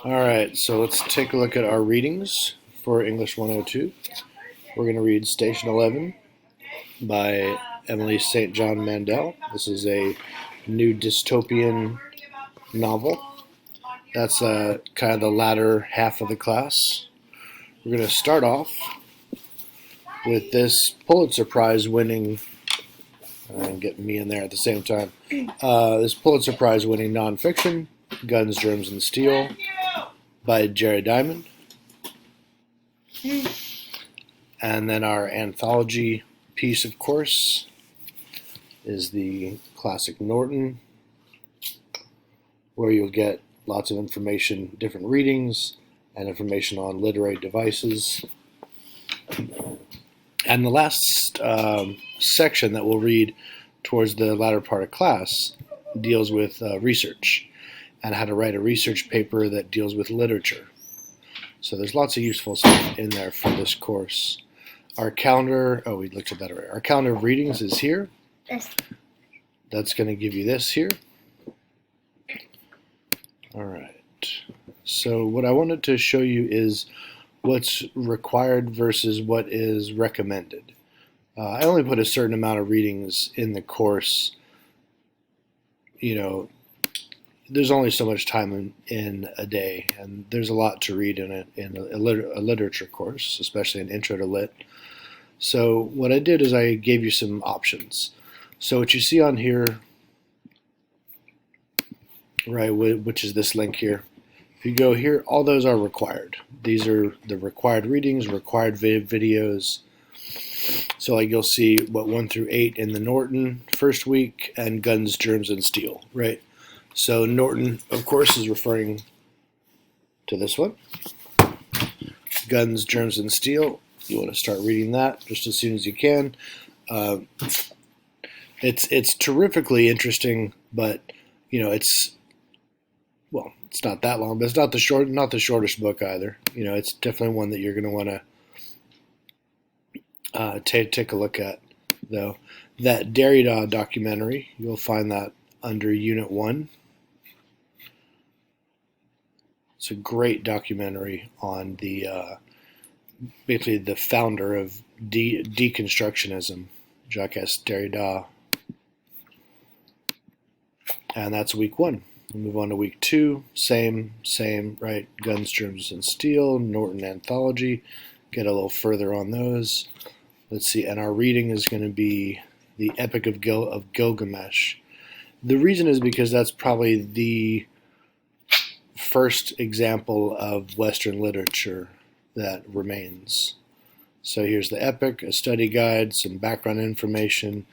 All right, so let's take a look at our readings for English 102. We're going to read Station 11 by Emily St. John Mandel. This is a new dystopian novel. That's kind of the latter half of the class. We're going to start off with this Pulitzer Prize winning, and get me in there at the same time, this Pulitzer Prize winning nonfiction, Guns, Germs, and Steel by Jerry Diamond. And then our anthology piece, of course, is the classic Norton, where you'll get lots of information, different readings, and information on literary devices. And the last section that we'll read towards the latter part of class deals with research and how to write a research paper that deals with literature. So there's lots of useful stuff in there for this course. Our calendar, we looked at that already. Our calendar of readings is here. That's going to give you this here. All right. So what I wanted to show you is what's required versus what is recommended. I only put a certain amount of readings in the course. You know, there's only so much time in a day, and there's a lot to read in a literature course, especially an intro to lit. So what I did is I gave you some options. So what you see on here, right, which is this link here. If you go here, all those are required. These are the required readings, required videos. So like you'll see what 1 through 8 in the Norton first week, and Guns, Germs, and Steel, right? So Norton, of course, is referring to this one. Guns, Germs, and Steel. You want to start reading that just as soon as you can. It's terrifically interesting, but it's not that long, but it's not the shortest book either. It's definitely one that you're going to want to take a look at, though. That Derrida documentary, you'll find that under Unit 1. It's a great documentary on basically the founder of deconstructionism, Jacques Derrida. And that's week 1. We'll move on to week 2. Same, right? Guns, Germs, and Steel, Norton Anthology. Get a little further on those. Let's see, and our reading is going to be the Epic of Gilgamesh. The reason is because that's probably the first example of Western literature that remains. So here's the Epic, a study guide, some background information.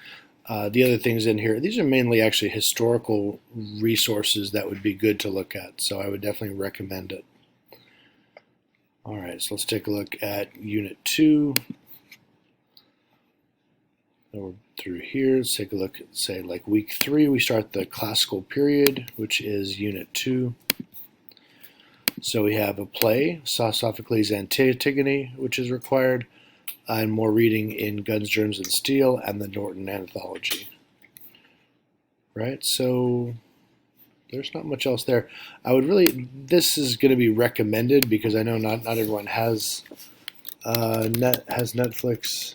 The other things in here, these are mainly actually historical resources that would be good to look at, so I would definitely recommend it. All right, so let's take a look at Unit 2. Over through here, let's take a look at, say, like week 3, we start the classical period, which is Unit 2. So we have a play, Sophocles' Antigone, which is required, and more reading in Guns, Germs, and Steel and the Norton Anthology. Right, so there's not much else there. This is going to be recommended because I know not everyone has Netflix,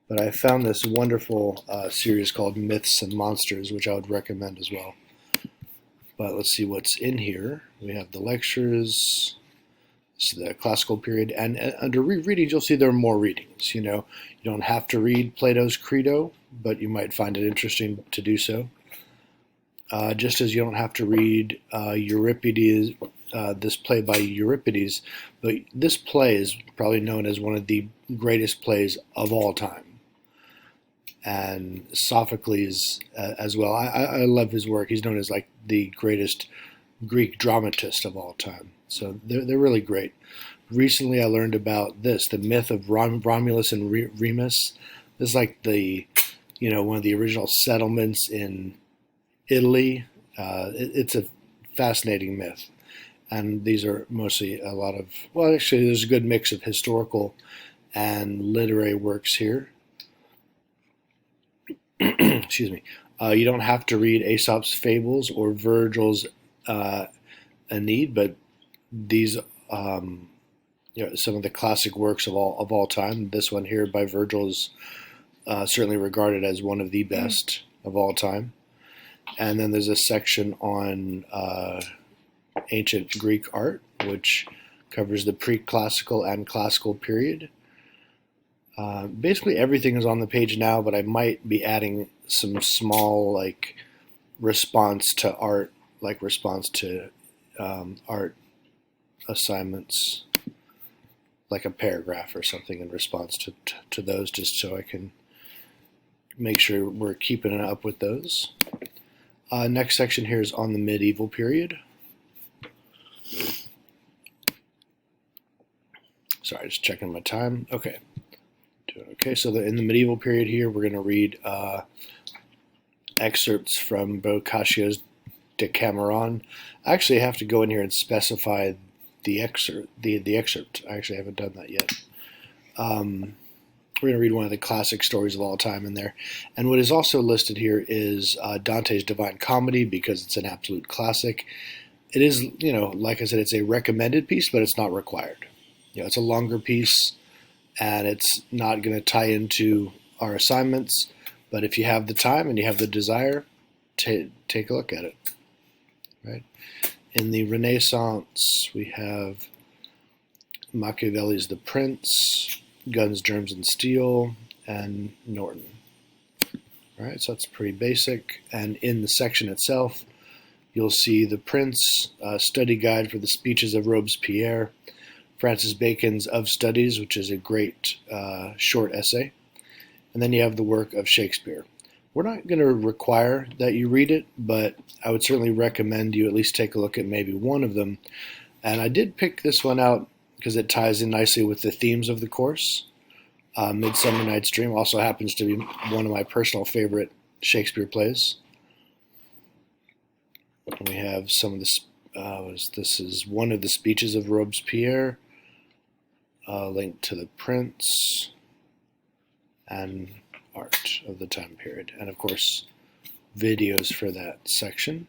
but I found this wonderful series called Myths and Monsters, which I would recommend as well. But let's see what's in here. We have the lectures, the classical period, and under readings, you'll see there are more readings. You don't have to read Plato's Crito, but you might find it interesting to do so. Just as you don't have to read Euripides, this play by Euripides, but this play is probably known as one of the greatest plays of all time. And Sophocles as well. I love his work. He's known as like the greatest Greek dramatist of all time. So they're really great. Recently I learned about the myth of Romulus and Remus. This is like one of the original settlements in Italy. It's a fascinating myth. And these are mostly actually there's a good mix of historical and literary works here. Excuse me. You don't have to read Aesop's Fables or Virgil's Aeneid, but these some of the classic works of all time. This one here by Virgil is certainly regarded as one of the best of all time. And then there's a section on ancient Greek art, which covers the pre-classical and classical period. Basically everything is on the page now, but I might be adding some small response to art, response to art assignments, like a paragraph or something in response to those, just so I can make sure we're keeping up with those. Next section here is on the medieval period. Sorry, just checking my time. Okay. Okay, so in the medieval period here, we're going to read excerpts from Boccaccio's Decameron. I actually have to go in here and specify the excerpt. The excerpt. I actually haven't done that yet. We're going to read one of the classic stories of all time in there. And what is also listed here is Dante's Divine Comedy, because it's an absolute classic. It is, like I said, it's a recommended piece, but it's not required. It's a longer piece, and it's not going to tie into our assignments. But if you have the time and you have the desire, take a look at it. Right? In the Renaissance, we have Machiavelli's The Prince, Guns, Germs, and Steel, and Norton. All right, so that's pretty basic. And in the section itself, you'll see The Prince, Study Guide for the Speeches of Robespierre, Francis Bacon's Of Studies, which is a great short essay. And then you have the work of Shakespeare. We're not going to require that you read it, but I would certainly recommend you at least take a look at maybe one of them. And I did pick this one out because it ties in nicely with the themes of the course. Midsummer Night's Dream also happens to be one of my personal favorite Shakespeare plays. And we have some of this is one of the speeches of Robespierre, linked to The Prince, and art of the time period. And of course, videos for that section.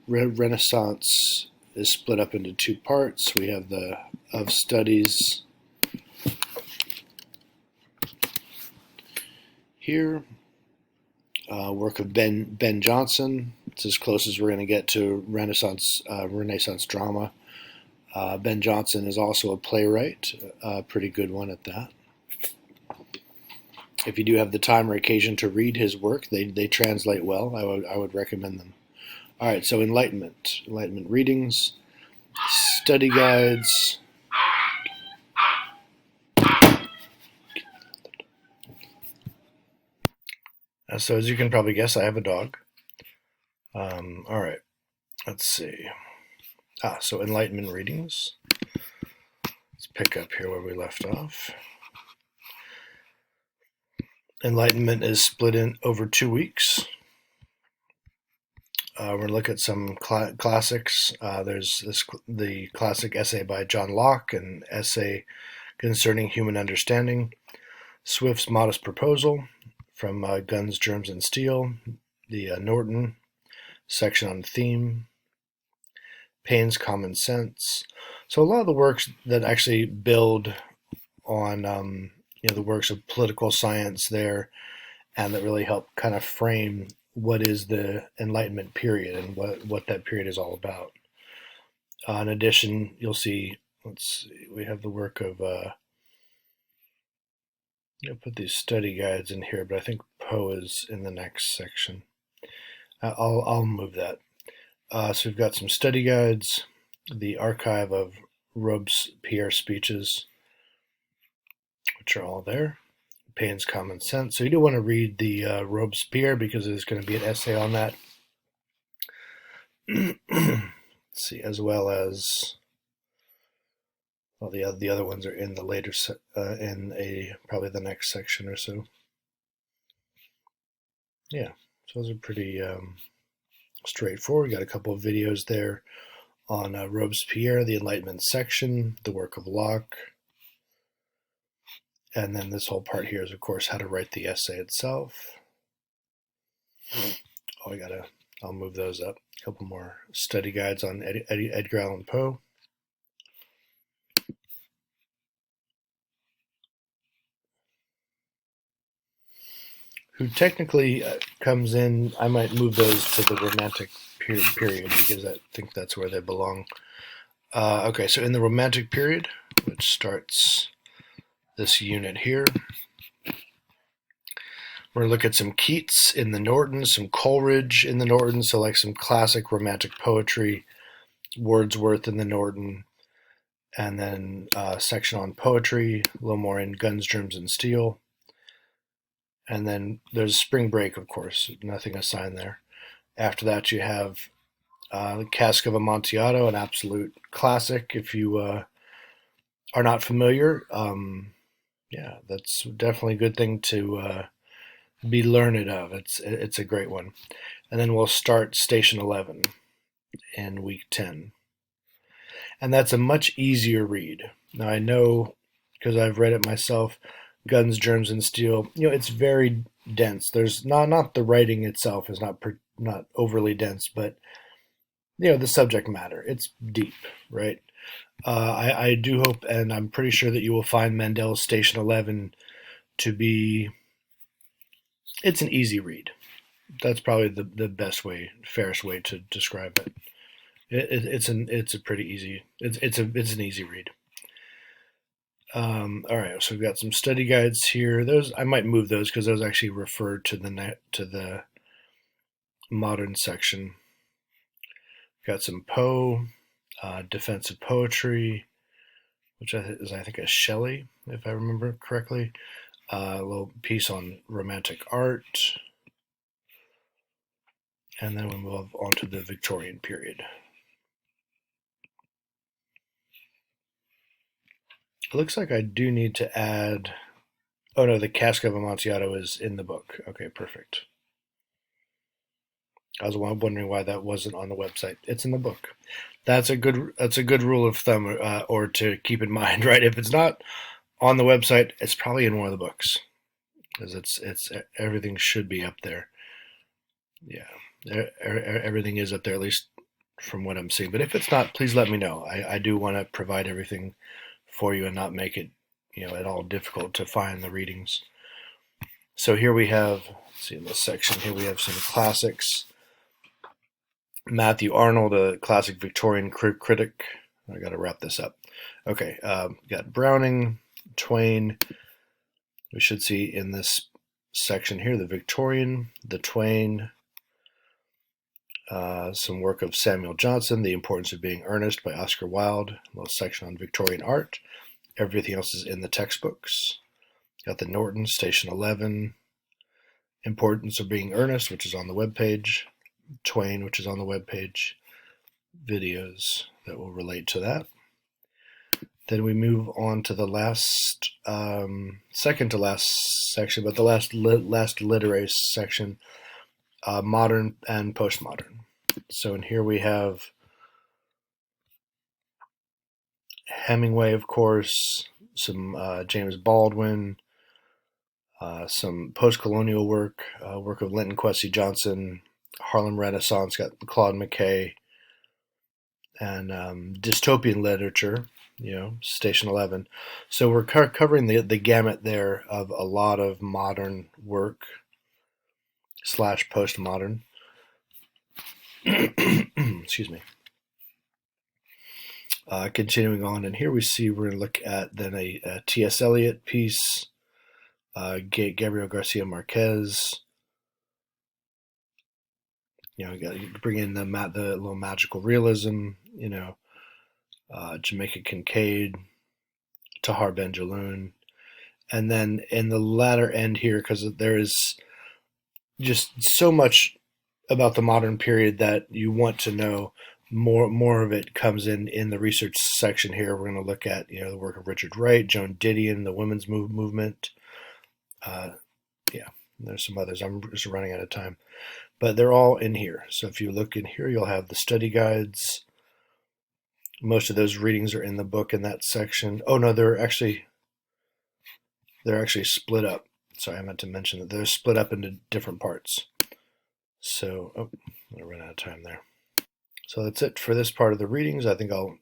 Renaissance is split up into two parts. We have the Of Studies here, work of Ben Jonson. It's as close as we're going to get to Renaissance drama. Ben Jonson is also a playwright, a pretty good one at that. If you do have the time or occasion to read his work, they translate well. I would recommend them. All right, so Enlightenment readings, study guides. So as you can probably guess, I have a dog. All right, let's see. So Enlightenment readings. Let's pick up here where we left off. Enlightenment is split in over 2 weeks. We're going to look at some classics. There's the classic essay by John Locke, an essay concerning human understanding. Swift's Modest Proposal from Guns, Germs, and Steel. The Norton section on theme. Paine's Common Sense. So a lot of the works that actually build on the works of political science there, and that really help kind of frame what is the Enlightenment period and what that period is all about. In addition, you'll see, we have the work of, I'll put these study guides in here, but I think Poe is in the next section. I'll move that. So we've got some study guides, the archive of Robespierre speeches, which are all there. Paine's Common Sense. So you do want to read the Robespierre, because there's going to be an essay on that. Let's see, as well as the other ones are in the later probably the next section or so. Yeah, so those are pretty straightforward. Got a couple of videos there on Robespierre, the Enlightenment section, the work of Locke. And then this whole part here is, of course, how to write the essay itself. Oh, I gotta I'll move those up. A couple more study guides on Edgar Allan Poe. Who technically comes in, I might move those to the Romantic period because I think that's where they belong. Okay, so in the Romantic period, which starts this unit here, we're going to look at some Keats in the Norton, some Coleridge in the Norton, so like some classic Romantic poetry, Wordsworth in the Norton, and then a section on poetry, a little more in Guns, Germs, and Steel. And then there's Spring Break, of course, nothing assigned there. After that, you have the Cask of Amontillado, an absolute classic. If you are not familiar, yeah, that's definitely a good thing to be learned of. It's a great one. And then we'll start Station 11 in week 10. And that's a much easier read. Now, I know, because I've read it myself, Guns, Germs, and Steel, it's very dense. There's not the writing itself is not overly dense, but the subject matter, it's deep, right? I do hope, and I'm pretty sure that you will find Mendel's Station 11 to be, it's an easy read. That's probably the best way, fairest way to describe it. It's a pretty easy, it's an easy read. All right, so we've got some study guides here. Those I might move those because those actually refer to the modern section. Got some Poe, defensive poetry, which is I think a Shelley, if I remember correctly. A little piece on romantic art, and then we move on to the Victorian period. It looks like I do need to add. Oh no, the Cask of Amontillado is in the book. Okay, perfect. I was wondering why that wasn't on the website. It's in the book. That's a good rule of thumb, or to keep in mind, right? If it's not on the website, it's probably in one of the books, because it's everything should be up there. Yeah, everything is up there, at least from what I'm seeing. But if it's not, please let me know. I do want to provide everything for you and not make it at all difficult to find the readings. So here we have, let's see, in this section here we have some classics. Matthew Arnold, a classic Victorian critic. I got to wrap this up. Okay, got Browning, Twain. We should see in this section here the Victorian, the Twain, some work of Samuel Johnson, The Importance of Being Earnest by Oscar Wilde, a little section on Victorian art. Everything else is in the textbooks. Got the Norton, Station 11, Importance of Being Earnest, which is on the webpage. Twain, which is on the webpage. Videos that will relate to that. Then we move on to the last, second to last section, but the last literary section, modern and postmodern. So in here we have Hemingway, of course, some James Baldwin, some post-colonial work, work of Linton Kwesi Johnson, Harlem Renaissance, got Claude McKay, and dystopian literature, Station 11. So we're covering the gamut there of a lot of modern work / postmodern. Excuse me. Continuing on, and here we see we're going to look at then a T.S. Eliot piece, Gabriel Garcia Marquez. You bring in the little magical realism, Jamaica Kincaid, Tahar Ben-Jaloun. And then in the latter end here, because there is just so much about the modern period that you want to know, more of it comes in the research section here. We're going to look at the work of Richard Wright, Joan Didion, the women's movement. Yeah, there's some others. I'm just running out of time, but they're all in here. So if you look in here, you'll have the study guides. Most of those readings are in the book in that section. Oh no, they're actually split up. Sorry, I meant to mention that they're split up into different parts. So I ran out of time there. So that's it for this part of the readings. I think I'll